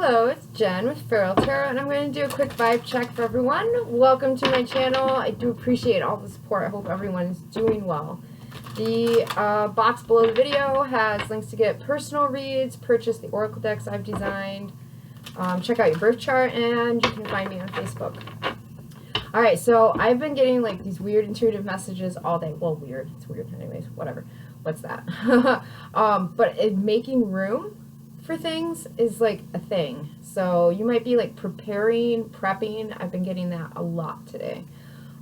Hello, it's Jen with Feral Tarot, and I'm going to do a quick vibe check for everyone. Welcome to my channel. I do appreciate all the support. I hope everyone is doing well. The box below the video has links to get personal reads, purchase the oracle decks I've designed, check out your birth chart, and you can find me on Facebook. Alright, so I've been getting like these weird intuitive messages all day. Well, weird. It's weird anyways. Whatever. What's that? But making room for things is like a thing. So you might be like prepping. I've been getting that a lot today.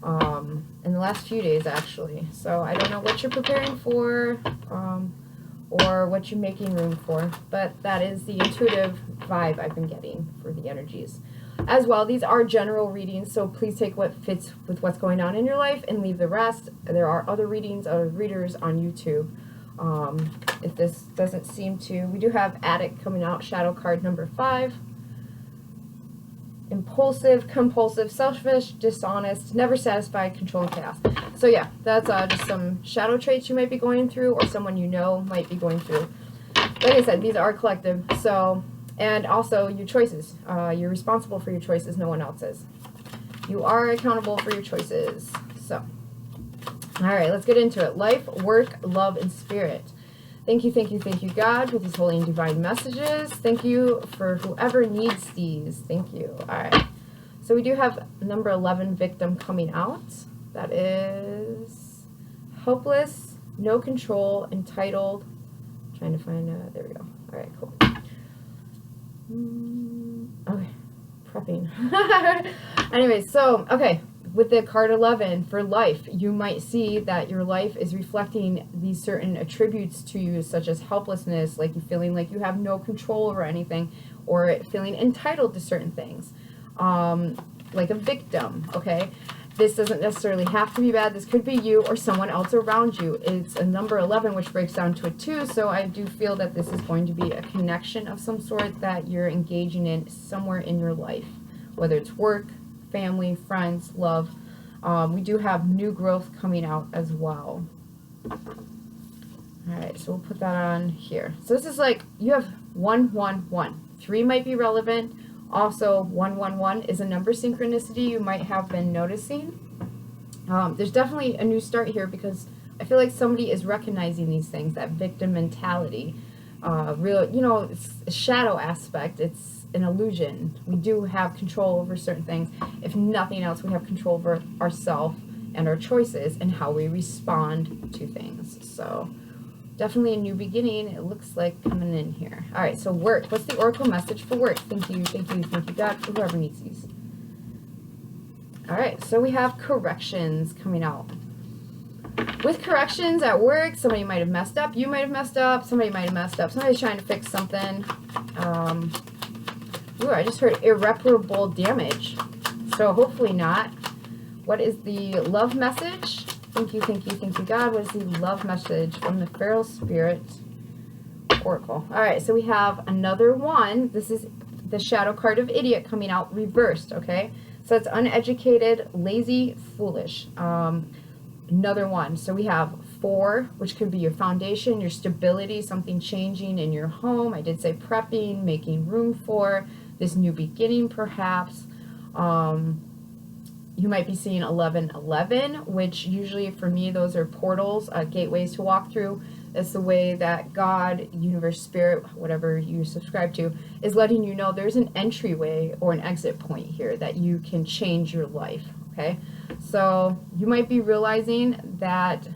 In the last few days actually. So I don't know what you're preparing for or what you're making room for, but that is the intuitive vibe I've been getting for the energies. As well, these are general readings, so please take what fits with what's going on in your life and leave the rest. There are other readings, other readers on YouTube. If this doesn't seem to, we do have Addict coming out, shadow card number 5. Impulsive, compulsive, selfish, dishonest, never satisfied, controlling chaos. So yeah, that's just some shadow traits you might be going through, or someone you know might be going through. Like I said, these are collective, so, and also your choices. You're responsible for your choices, no one else is. You are accountable for your choices. So, alright, let's get into it. Life, work, love, and spirit. Thank you, God, for these holy and divine messages. Thank you for whoever needs these. Thank you. Alright. So we do have number 11 victim coming out. That is helpless, no control, entitled. Trying to find, there we go. Alright, cool. Okay, prepping. Anyway, so, okay. With the card 11 for life, you might see that your life is reflecting these certain attributes to you, such as helplessness, like you feeling like you have no control over anything, or feeling entitled to certain things, like a victim. Okay, this doesn't necessarily have to be bad. This could be you or someone else around you. It's a number 11, which breaks down to a 2, so I do feel that this is going to be a connection of some sort that you're engaging in somewhere in your life, whether it's work, family, friends, love. We do have new growth coming out as well. Alright, so we'll put that on here. So this is like, you have 1, 1, 1. 3 might be relevant. Also, 1, 1, 1 is a number synchronicity you might have been noticing. There's definitely a new start here because I feel like somebody is recognizing these things, that victim mentality. Real, you know, it's a shadow aspect. It's an illusion. We do have control over certain things. If nothing else, we have control over ourselves and our choices and how we respond to things. So definitely a new beginning, it looks like, coming in here. All right, so work. What's the oracle message for work? Thank you, God, for whoever needs these. All right, so we have corrections coming out. With corrections at work, somebody might have messed up, you might have messed up, somebody might have messed up, somebody's trying to fix something. Ooh, I just heard irreparable damage, so hopefully not. What is the love message? Thank you, God. What is the love message from the FeralSpirit Oracle? Alright, so we have another one. This is the shadow card of idiot coming out reversed, okay? So it's uneducated, lazy, foolish. Another one. So we have 4, which could be your foundation, your stability, something changing in your home. I did say prepping, making room for this new beginning, perhaps. You might be seeing 1111, which usually for me, those are portals, gateways to walk through. It's the way that God, universe, spirit, whatever you subscribe to, is letting you know there's an entryway or an exit point here that you can change your life, okay? So you might be realizing that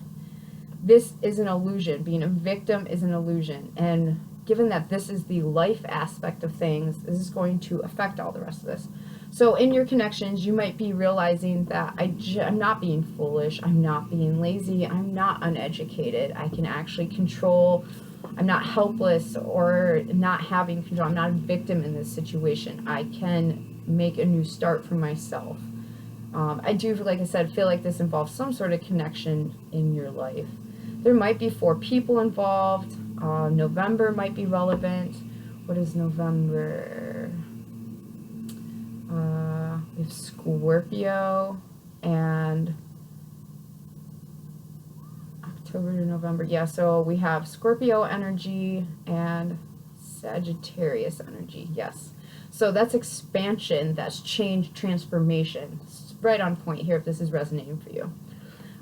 this is an illusion. Being a victim is an illusion. And given that this is the life aspect of things, this is going to affect all the rest of this. So in your connections, you might be realizing that I'm not being foolish, I'm not being lazy, I'm not uneducated. I can actually control, I'm not helpless or not having control. I'm not a victim in this situation. I can make a new start for myself. I do, like I said, feel like this involves some sort of connection in your life. There might be 4 people involved. November might be relevant. What is November? We have Scorpio and October to November. Yeah, so we have Scorpio energy and Sagittarius energy, yes. So that's expansion, that's change, transformation. It's right on point here if this is resonating for you.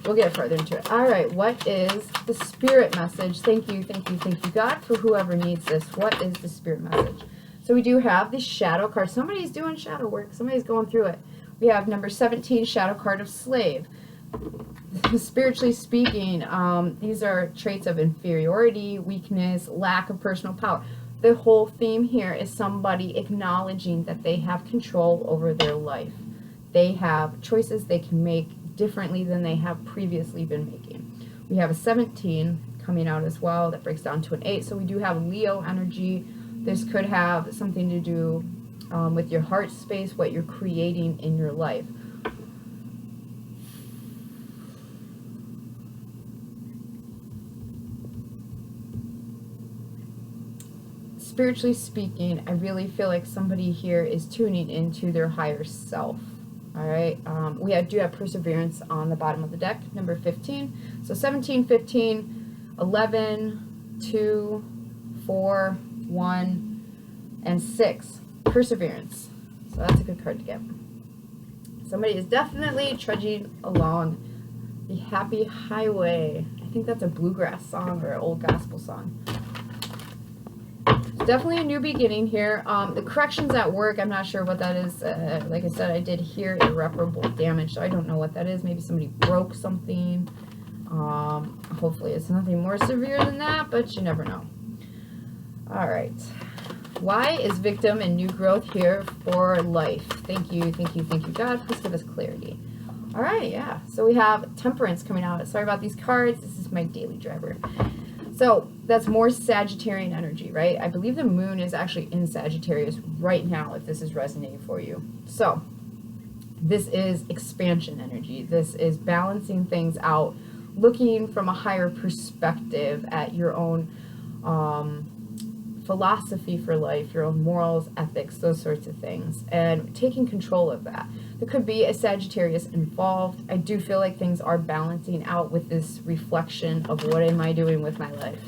We'll get further into it. All right, what is the spirit message? Thank you, thank you, thank you, God, for whoever needs this. What is the spirit message? So we do have the shadow card. Somebody's doing shadow work. Somebody's going through it. We have number 17, shadow card of slave. Spiritually speaking, these are traits of inferiority, weakness, lack of personal power. The whole theme here is somebody acknowledging that they have control over their life. They have choices they can make differently than they have previously been making. We have a 17 coming out as well that breaks down to an 8. So we do have Leo energy. This could have something to do with your heart space, what you're creating in your life. Spiritually speaking, I really feel like somebody here is tuning into their higher self. All right, we do have perseverance on the bottom of the deck, number 15. So 17, 15, 11, 2, 4, 1, and 6. Perseverance. So that's a good card to get. Somebody is definitely trudging along the happy highway. I think that's a bluegrass song or an old gospel song. Definitely a new beginning here. The corrections at work, I'm not sure what that is. Like I said, I did hear irreparable damage, so I don't know what that is. Maybe somebody broke something. Hopefully it's nothing more severe than that, but you never know. All right. Why is victim and new growth here for life? Thank you, thank you, thank you, God. Please give us clarity. All right, yeah. So we have temperance coming out. Sorry about these cards. This is my daily driver. So that's more Sagittarian energy, right? I believe the moon is actually in Sagittarius right now if this is resonating for you. So this is expansion energy. This is balancing things out, looking from a higher perspective at your own philosophy for life, your own morals, ethics, those sorts of things, and taking control of that. There could be a Sagittarius involved. I do feel like things are balancing out with this reflection of what am I doing with my life.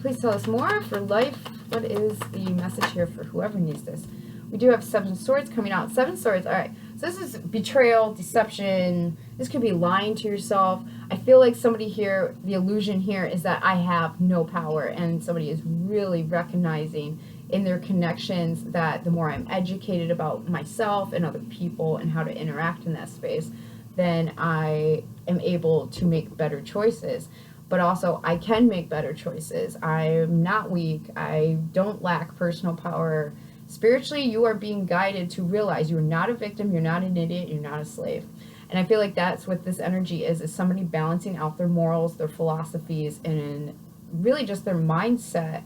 Please tell us more for life. What is the message here for whoever needs this? We do have 7 of Swords coming out. 7 of Swords, all right. So this is betrayal, deception. This could be lying to yourself. I feel like somebody here, the illusion here is that I have no power, and somebody is really recognizing in their connections that the more I'm educated about myself and other people and how to interact in that space, then I am able to make better choices. But also I can make better choices. I'm not weak. I don't lack personal power. Spiritually, you are being guided to realize you're not a victim, you're not an idiot, you're not a slave. And I feel like that's what this energy is somebody balancing out their morals, their philosophies, and really just their mindset.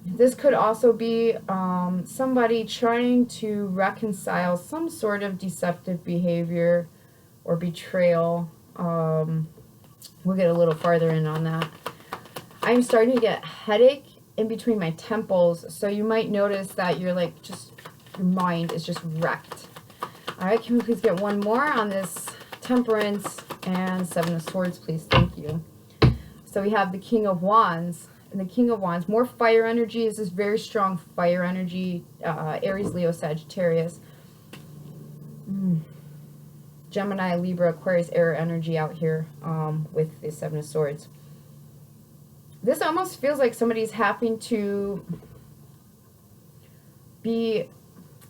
This could also be somebody trying to reconcile some sort of deceptive behavior or betrayal. We'll get a little farther in on that. I'm starting to get headache in between my temples, so you might notice that you're like your mind is just wrecked. All right, can we please get one more on this temperance and 7 of Swords, please? Thank you. So we have the King of Wands, and the King of Wands, more fire energy. This is very strong fire energy. Aries, Leo, Sagittarius, Gemini, Libra, Aquarius, air energy out here with the 7 of Swords. This almost feels like somebody's having to be,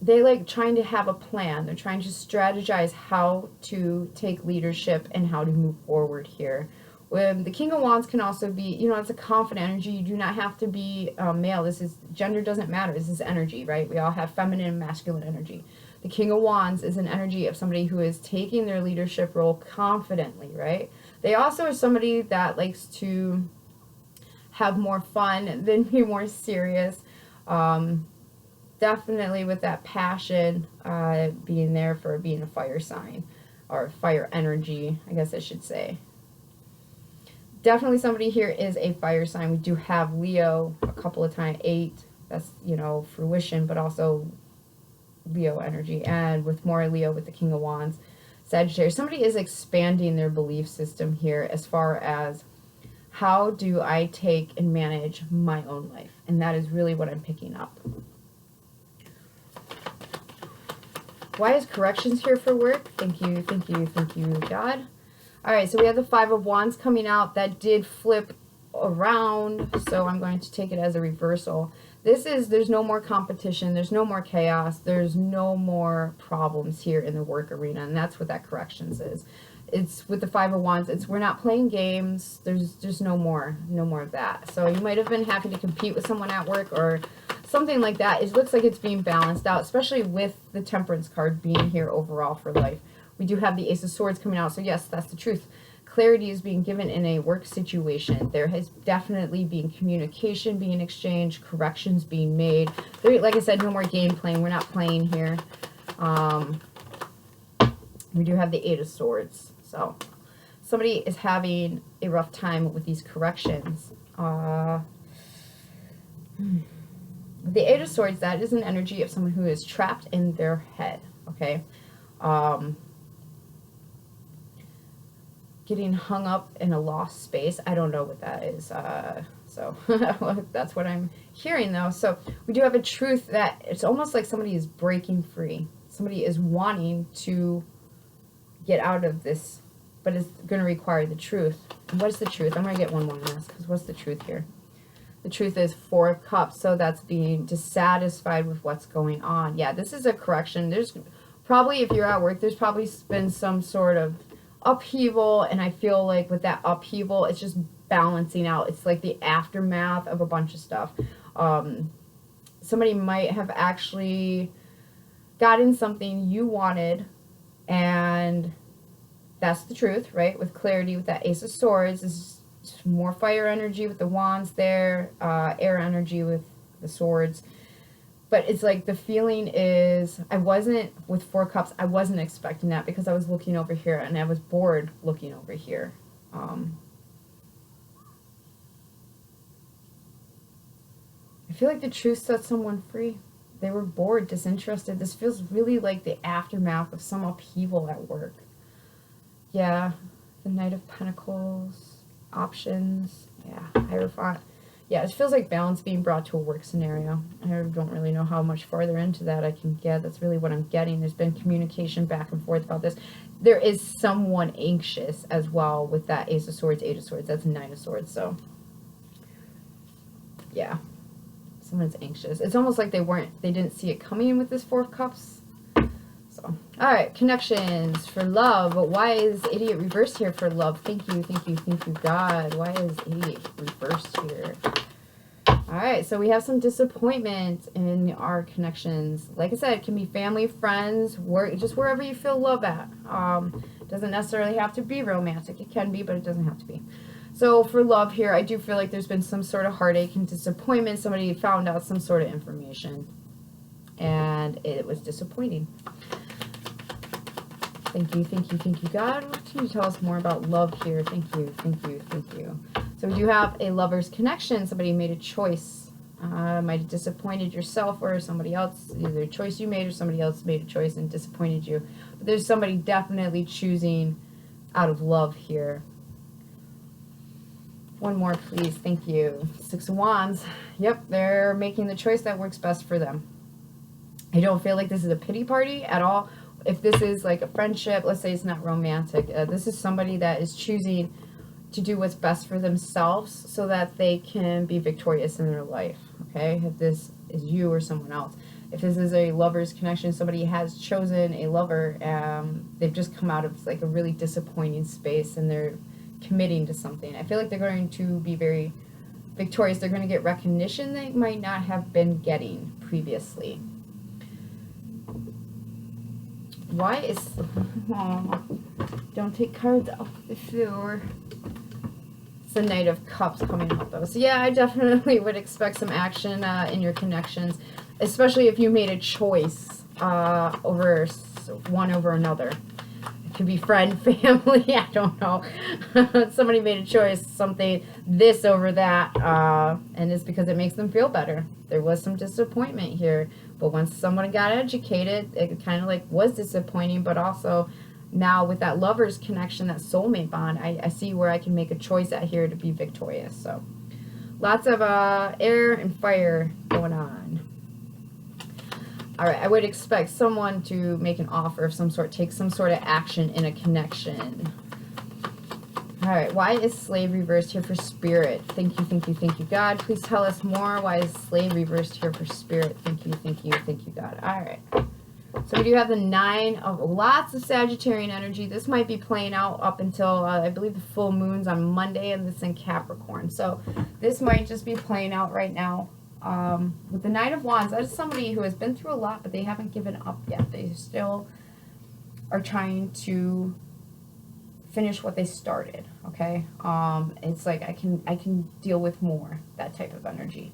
they like trying to have a plan. They're trying to strategize how to take leadership and how to move forward here. The King of Wands can also be, you know, it's a confident energy. You do not have to be male. This is, gender doesn't matter. This is energy, right? We all have feminine and masculine energy. The King of Wands is an energy of somebody who is taking their leadership role confidently, right? They also are somebody that likes to have more fun than be more serious. Definitely with that passion being there for being a fire sign or fire energy, I guess I should say. Definitely somebody here is a fire sign. We do have Leo a couple of times, 8. That's, you know, fruition, but also Leo energy. And with more Leo with the King of Wands, Sagittarius. Somebody is expanding their belief system here as far as How do I take and manage my own life? And that is really what I'm picking up. Why is corrections here for work? Thank you, thank you, thank you, God. All right, so we have the Five of Wands coming out. That did flip around, so I'm going to take it as a reversal. This is, there's no more competition, there's no more chaos, there's no more problems here in the work arena, and that's what that corrections is. It's with the Five of Wands, it's we're not playing games, there's just no more of that. So you might have been happy to compete with someone at work or something like that. It looks like it's being balanced out, especially with the Temperance card being here overall for life. We do have the Ace of Swords coming out, so yes, that's the truth. Clarity is being given in a work situation. There has definitely been communication being exchanged, corrections being made. There, like I said, no more game playing. We're not playing here. We do have the Eight of Swords. So somebody is having a rough time with these corrections. The Eight of Swords, that is an energy of someone who is trapped in their head. Okay. Getting hung up in a lost space. I don't know what that is. So that's what I'm hearing though. So we do have a truth that it's almost like somebody is breaking free. Somebody is wanting to get out of this, but it's going to require the truth. And what is the truth? I'm going to get one more on this, because what's the truth here? The truth is Four of Cups, so that's being dissatisfied with what's going on. Yeah, this is a correction. There's probably, if you're at work, there's probably been some sort of upheaval, and I feel like with that upheaval, it's just balancing out. It's like the aftermath of a bunch of stuff. Somebody might have actually gotten something you wanted, and that's the truth, right? With clarity, with that Ace of Swords, is more fire energy with the wands there, air energy with the swords. But it's like the feeling is, I wasn't, with Four Cups, I wasn't expecting that because I was looking over here and I was bored looking over here. I feel like the truth set someone free. They were bored, disinterested. This feels really like the aftermath of some upheaval at work. Yeah, the Knight of Pentacles, options, yeah, Hierophant. Yeah, it feels like balance being brought to a work scenario. I don't really know how much farther into that I can get. That's really what I'm getting. There's been communication back and forth about this. There is someone anxious as well with that Ace of Swords, Eight of Swords. That's Nine of Swords, so yeah. Someone's anxious. It's almost like they didn't see it coming with this Four of Cups. So, all right, connections for love. Why is Idiot reversed here for love? Thank you, thank you, thank you, God. Why is Idiot reversed here? All right, so we have some disappointment in our connections. Like I said, it can be family, friends, work, just wherever you feel love at. It doesn't necessarily have to be romantic. It can be, but it doesn't have to be. So for love here, I do feel like there's been some sort of heartache and disappointment. Somebody found out some sort of information, and it was disappointing. Thank you, thank you, thank you, God. What can you tell us more about love here? Thank you, thank you, thank you. So we do have a lover's connection. Somebody made a choice. Might have disappointed yourself or somebody else. Either a choice you made or somebody else made a choice and disappointed you. But there's somebody definitely choosing out of love here. One more, please. Thank you. Six of Wands. Yep, they're making the choice that works best for them. I don't feel like this is a pity party at all. If this is like a friendship, let's say it's not romantic, this is somebody that is choosing to do what's best for themselves so that they can be victorious in their life, okay? If this is you or someone else. If this is a lover's connection, somebody has chosen a lover, they've just come out of like a really disappointing space and they're committing to something. I feel like they're going to be very victorious. They're going to get recognition they might not have been getting previously. Why is... Oh, don't take cards off the floor. It's the Knight of Cups coming out though. So yeah, I definitely would expect some action in your connections, especially if you made a choice over one over another. It could be friend, family, I don't know. Somebody made a choice, something, this over that, and it's because it makes them feel better. There was some disappointment here, but once someone got educated, it kind of like was disappointing, but also Now with that lover's connection, that soulmate bond, I see where I can make a choice at here to be victorious. So lots of air and fire going on. All right, I would expect someone to make an offer of some sort, take some sort of action in a connection. All right, why is slave reversed here for spirit? Thank you, God. Please tell us more. Why is slave reversed here for spirit? Thank you, God. All right. So we do have the 9 of lots of Sagittarian energy. This might be playing out up until, I believe, the full moon's on Monday, and this in Capricorn. So this might just be playing out right now. With the 9 of Wands, that is somebody who has been through a lot, but they haven't given up yet. They still are trying to finish what they started, okay? It's like I can deal with more, that type of energy.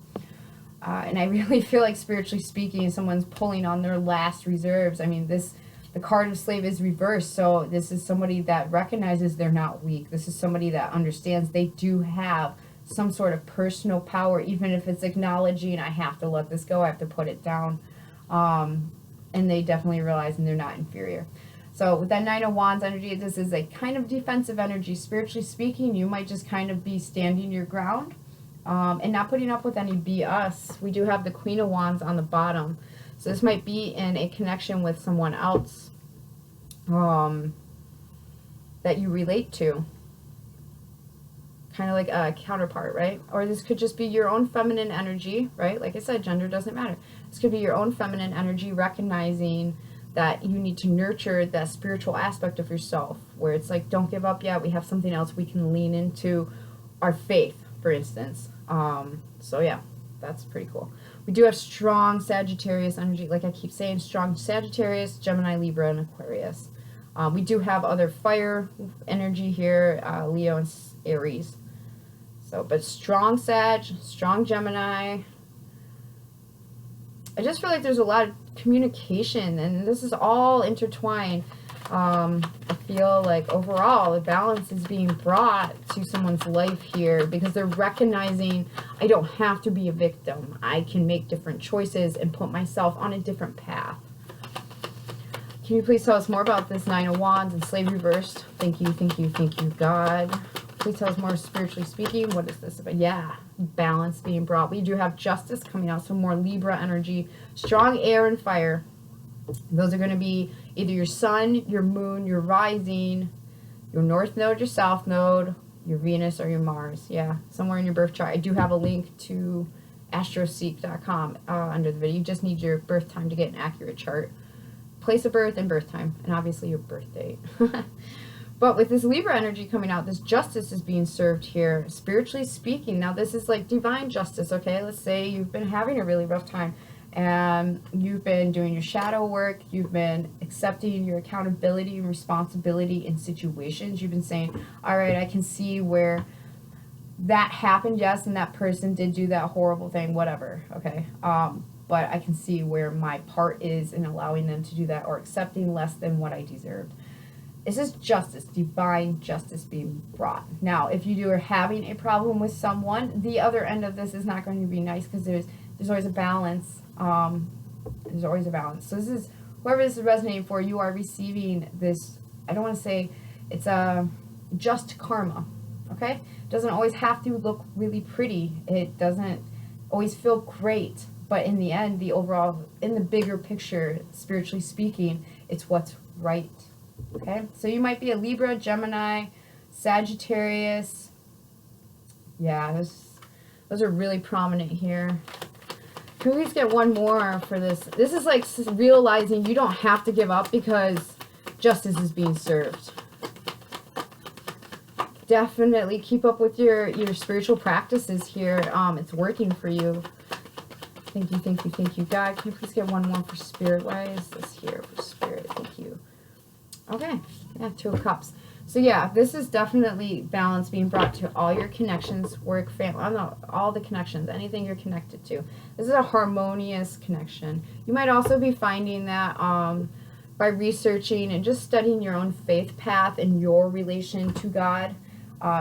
And I really feel like, spiritually speaking, someone's pulling on their last reserves. I mean, the card of slave is reversed, so this is somebody that recognizes they're not weak. This is somebody that understands they do have some sort of personal power, even if it's acknowledging, I have to let this go, I have to put it down. And they definitely realize they're not inferior. So with that 9 of Wands energy, this is a kind of defensive energy. Spiritually speaking, you might just kind of be standing your ground. And not putting up with any BS. We do have the Queen of Wands on the bottom. So this might be in a connection with someone else that you relate to. Kind of like a counterpart, right? Or this could just be your own feminine energy, right? Like I said, gender doesn't matter. This could be your own feminine energy, recognizing that you need to nurture that spiritual aspect of yourself, where it's like, don't give up yet. We have something else we can lean into, our faith, for instance. So yeah, that's pretty cool. We do have strong Sagittarius energy, like I keep saying, strong Sagittarius, Gemini, Libra, and Aquarius. We do have other fire energy here, Leo and Aries. So, but strong Sag, strong Gemini. I just feel like there's a lot of communication, and this is all intertwined. I feel like overall the balance is being brought to someone's life here because they're recognizing I don't have to be a victim. I can make different choices and put myself on a different path. Can you please tell us more about this 9 of Wands and slave reversed? Thank you, God. Please tell us more, spiritually speaking. What is this about? Yeah, balance being brought. We do have justice coming out, some more Libra energy, strong air and fire. Those are going to be either your sun, your moon, your rising, your north node, your south node, your Venus, or your Mars. Yeah, somewhere in your birth chart. I do have a link to astroseek.com under the video. You just need your birth time to get an accurate chart. Place of birth and birth time, and obviously your birth date. But with this Libra energy coming out, this justice is being served here, spiritually speaking. Now, this is like divine justice, okay? Let's say you've been having a really rough time, and you've been doing your shadow work, you've been accepting your accountability and responsibility in situations. You've been saying, all right, I can see where that happened, yes, and that person did do that horrible thing, whatever, okay? But I can see where my part is in allowing them to do that, or accepting less than what I deserved. This is justice, divine justice being brought. Now, if you are having a problem with someone, the other end of this is not going to be nice, because there's always a balance. There's always a balance. So this is, whoever this is resonating for, you are receiving this, I don't want to say, it's a just karma, okay? It doesn't always have to look really pretty. It doesn't always feel great. But in the end, the overall, in the bigger picture, spiritually speaking, it's what's right. Okay, so you might be a Libra, Gemini, Sagittarius. Yeah, those are really prominent here. Can we just get one more for this? This is like realizing you don't have to give up because justice is being served. Definitely keep up with your spiritual practices here. It's working for you. Thank you, God. Can you please get one more for Spirit? Why is this here for Spirit? Thank you. Okay, yeah, 2 of Cups. So yeah, this is definitely balance being brought to all your connections, work, family, all the connections, anything you're connected to. This is a harmonious connection. You might also be finding that by researching and just studying your own faith path and your relation to God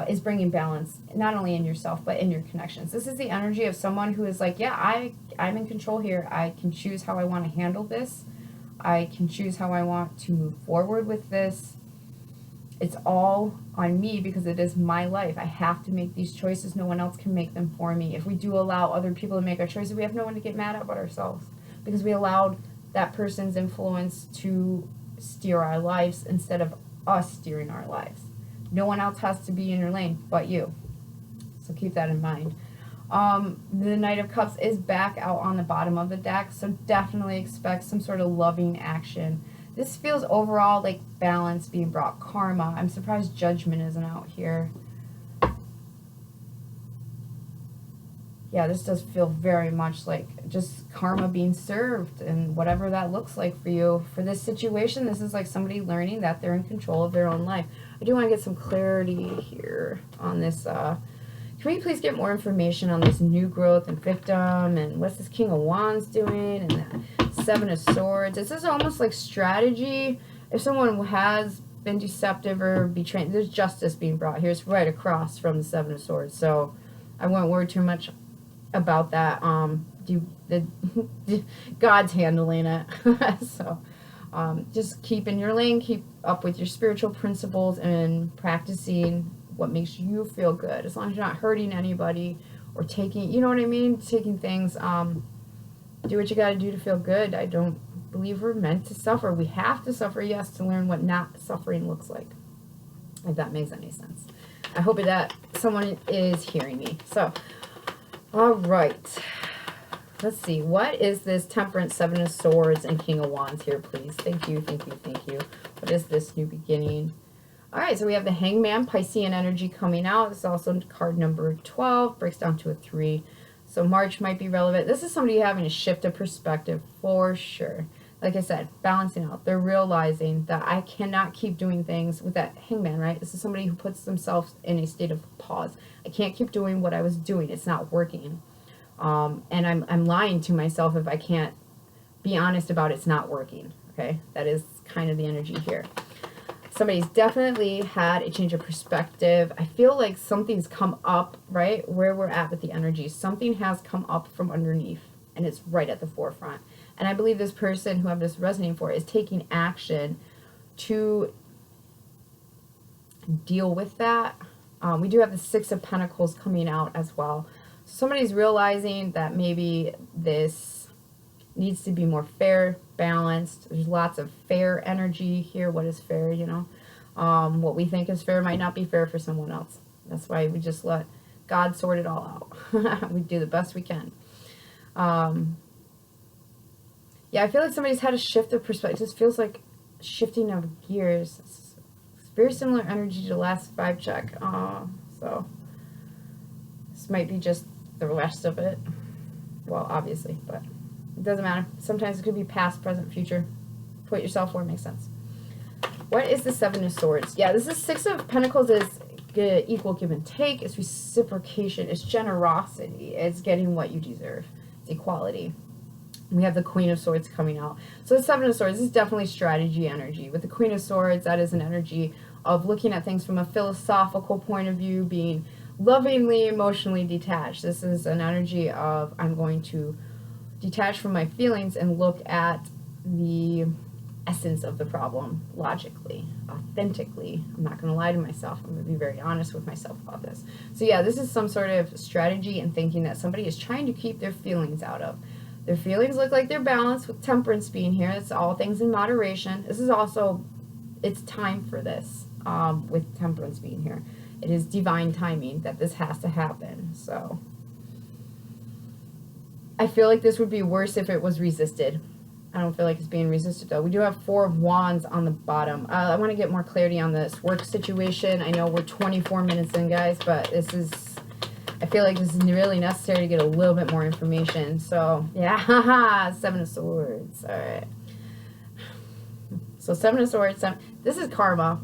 is bringing balance, not only in yourself, but in your connections. This is the energy of someone who is like, yeah, I'm in control here. I can choose how I want to handle this. I can choose how I want to move forward with this. it's all on me because it is my life. I have to make these choices. No one else can make them for me. If we do allow other people to make our choices, we have no one to get mad at but ourselves, because we allowed that person's influence to steer our lives instead of us steering our lives. No one else has to be in your lane but you. So keep that in mind. The Knight of Cups is back out on the bottom of the deck, so definitely expect some sort of loving action. This feels overall like balance being brought, karma. I'm surprised Judgment isn't out here. Yeah, this does feel very much like just karma being served, and whatever that looks like for you. For this situation, this is like somebody learning that they're in control of their own life. I do want to get some clarity here on this. Can we please get more information on this new growth and victim, and what's this King of Wands doing, and that Seven of Swords? This is almost like strategy. If someone has been deceptive or betrayed, there's justice being brought here. It's right across from the Seven of Swords, so I won't worry too much about that. God's handling it. So just keep in your lane, keep up with your spiritual principles, and practicing what makes you feel good, as long as you're not hurting anybody or taking, you know what I mean, taking things. Do what you got to do to feel good. I don't believe we're meant to suffer. We have to suffer, yes, to learn what not suffering looks like, if that makes any sense. I hope that someone is hearing me. So all right, let's see, what is this Temperance, Seven of Swords, and King of Wands here, please? Thank you, thank you, thank you. What is this new beginning? All right, so we have the Hangman, Piscean energy coming out. This is also card number 12, breaks down to a 3. So March might be relevant. This is somebody having a shift of perspective for sure. Like I said, balancing out. They're realizing that I cannot keep doing things with that Hangman, right? This is somebody who puts themselves in a state of pause. I can't keep doing what I was doing. It's not working. And I'm lying to myself if I can't be honest about it's not working, okay? That is kind of the energy here. Somebody's definitely had a change of perspective. I feel like something's come up, right, where we're at with the energy. Something has come up from underneath, and it's right at the forefront. And I believe this person who I'm just resonating for is taking action to deal with that. We do have the Six of Pentacles coming out as well. Somebody's realizing that maybe this needs to be more fair, balanced. There's lots of fair energy here. What is fair, you know? What we think is fair might not be fair for someone else. That's why we just let God sort it all out. We do the best we can. Yeah, I feel like somebody's had a shift of perspective. It just feels like shifting of gears. It's very similar energy to the last vibe check. So this might be just the rest of it. Well, obviously, but it doesn't matter. Sometimes it could be past, present, future. Put yourself where it makes sense. What is the Seven of Swords? Yeah, this is Six of Pentacles. Is equal give and take. It's reciprocation. It's generosity. It's getting what you deserve. It's equality. We have the Queen of Swords coming out. So the Seven of Swords is definitely strategy energy. With the Queen of Swords, that is an energy of looking at things from a philosophical point of view, being lovingly, emotionally detached. This is an energy of I'm going to detach from my feelings and look at the essence of the problem logically, authentically. I'm not going to lie to myself. I'm going to be very honest with myself about this. So yeah, this is some sort of strategy and thinking that somebody is trying to keep their feelings out of. Their feelings look like they're balanced, with Temperance being here. It's all things in moderation. This is also, it's time for this, with Temperance being here. It is divine timing that this has to happen. So I feel like this would be worse if it was resisted. I don't feel like it's being resisted though. We do have Four of Wands on the bottom. I want to get more clarity on this work situation. I know we're 24 minutes in, guys, but this is, I feel like this is really necessary to get a little bit more information. So yeah, Seven of Swords. All right. So Seven of Swords. This is karma.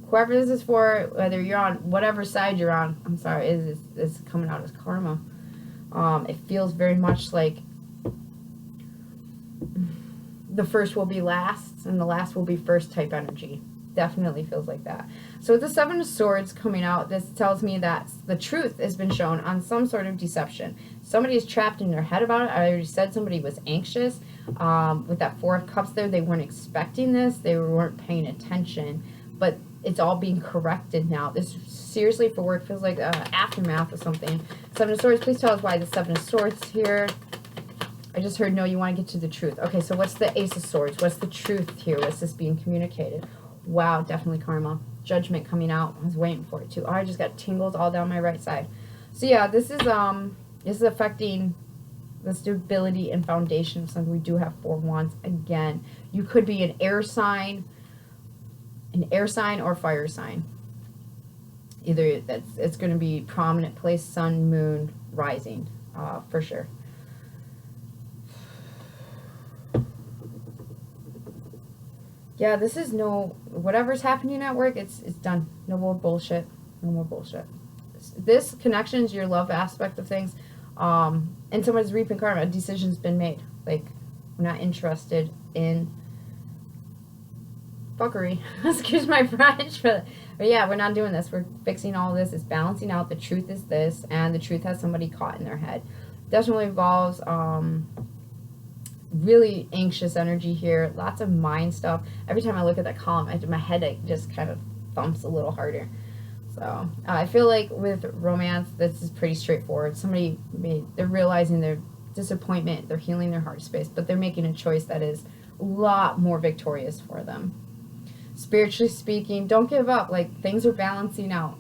Whoever this is for, whether you're on whatever side you're on, I'm sorry, is coming out as karma. It feels very much like the first will be last and the last will be first type energy. Definitely feels like that. So with the Seven of Swords coming out, this tells me that the truth has been shown on some sort of deception. Somebody is trapped in their head about it. I already said somebody was anxious. With that Four of Cups there, they weren't expecting this. They weren't paying attention. But it's all being corrected now. This seriously for work feels like aftermath of something. Seven of Swords, please tell us why the Seven of Swords here. I just heard, no, you want to get to the truth. Okay, so what's the Ace of Swords? What's the truth here? What's this being communicated? Wow, definitely karma. Judgment coming out. I was waiting for it too. Oh, I just got tingles all down my right side. So yeah, this is affecting the stability and foundation of something. We do have 4 wands again. You could be an air sign or fire sign. Either it's going to be prominent place, sun, moon, rising, for sure. Yeah, this is no, whatever's happening at work, it's done. No more bullshit. No more bullshit. This connection is your love aspect of things. And someone's reaping karma. A decision's been made. Like, we're not interested in fuckery. Excuse my French, but yeah, we're not doing this. We're fixing all this. It's balancing out. The truth is this, and the truth has somebody caught in their head. Definitely involves really anxious energy here. Lots of mind stuff. Every time I look at that column, my head just kind of thumps a little harder. So I feel like with romance, this is pretty straightforward. They're realizing their disappointment, they're healing their heart space, but they're making a choice that is a lot more victorious for them. Spiritually speaking, don't give up. Like, things are balancing out.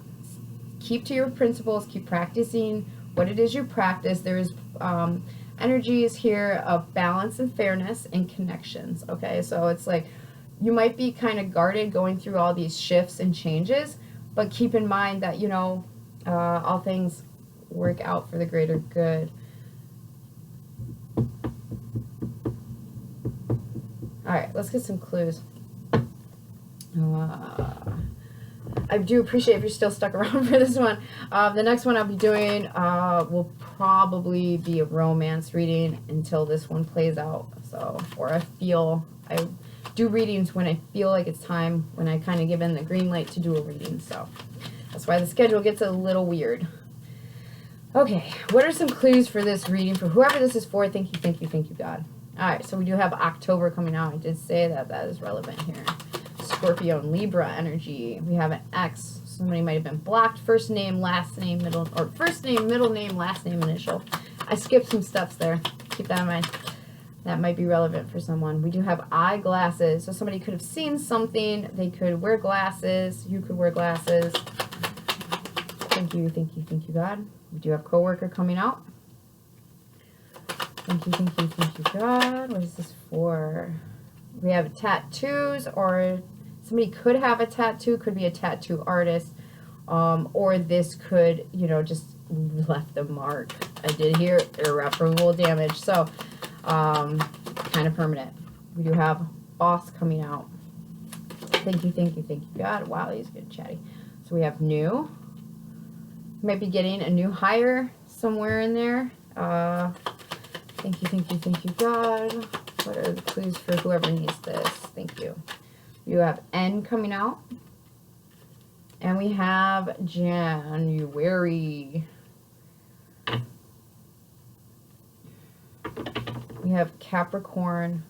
Keep to your principles. Keep practicing what it is you practice. There is energies here of balance and fairness and connections. Okay, so it's like you might be kind of guarded going through all these shifts and changes, but keep in mind that, you know, all things work out for the greater good. All right, let's get some clues. I do appreciate if you're still stuck around for this one. The next one I'll be doing will probably be a romance reading until this one plays out. So, or I do readings when I feel like it's time, when I kind of give in the green light to do a reading. So that's why the schedule gets a little weird. Okay, what are some clues for this reading for whoever this is for? Thank you, God. All right, so we do have October coming out. I did say that is relevant here. Scorpio and Libra energy. We have an X. Somebody might have been blocked. First name, last name, middle, or first name, middle name, last name, initial. I skipped some steps there. Keep that in mind. That might be relevant for someone. We do have eyeglasses. So somebody could have seen something. They could wear glasses. You could wear glasses. Thank you, God. We do have coworker coming out. Thank you, God. What is this for? We have tattoos, or somebody could have a tattoo, could be a tattoo artist, or this could, you know, just left a mark. I did hear irreparable damage, so kind of permanent. We do have boss coming out. Thank you, God. Wow, he's good, chatty. So we have new. Might be getting a new hire somewhere in there. Thank you, God. What are the clues for whoever needs this? Thank you. You have N coming out. And we have January. We have Capricorn.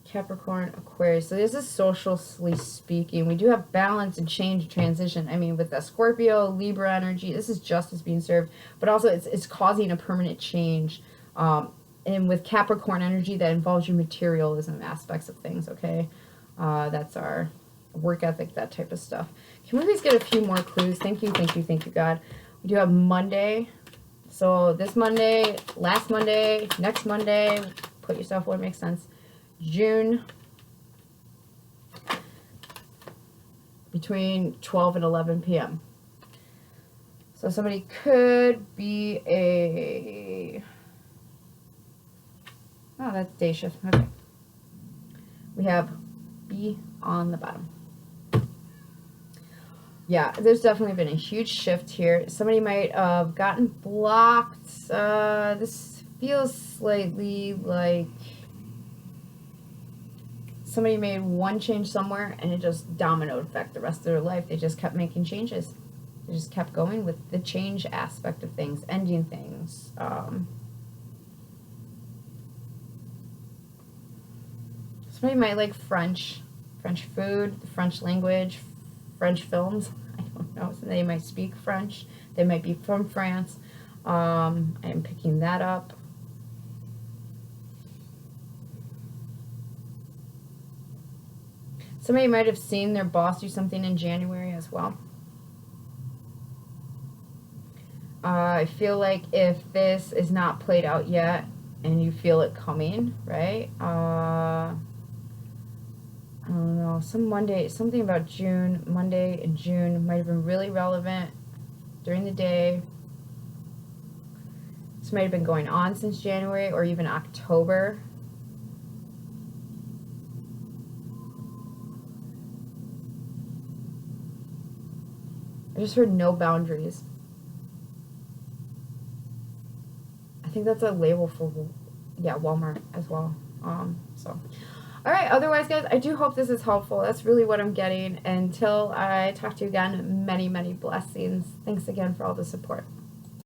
Capricorn, Aquarius. So this is socially speaking. We do have balance and change, transition. I mean, with the Scorpio, Libra energy, this is justice being served, but also it's causing a permanent change. And with Capricorn energy, that involves your materialism aspects of things, okay? That's our work ethic, that type of stuff. Can we please get a few more clues? Thank you, God. We do have Monday. So this Monday, last Monday, next Monday, put yourself where it makes sense. June, between 12 and 11 p.m. So somebody could be oh, that's day shift. Okay. We have B on the bottom. Yeah, there's definitely been a huge shift here. Somebody might have gotten blocked. This feels slightly like somebody made one change somewhere and it just dominoed effect the rest of their life. They just kept making changes. They just kept going with the change aspect of things, ending things. So Somebody might like French food, the French language, French films. I don't know. So they might speak French. They might be from France. I am picking that up. Somebody might have seen their boss do something in January as well. I feel like if this is not played out yet and you feel it coming, right? I don't know, something about June, Monday in June might have been really relevant during the day. This might have been going on since January or even October. I just heard no boundaries. I think that's a label for, yeah, Walmart as well. So, all right. Otherwise, guys, I do hope this is helpful. That's really what I'm getting. Until I talk to you again, many, many blessings. Thanks again for all the support.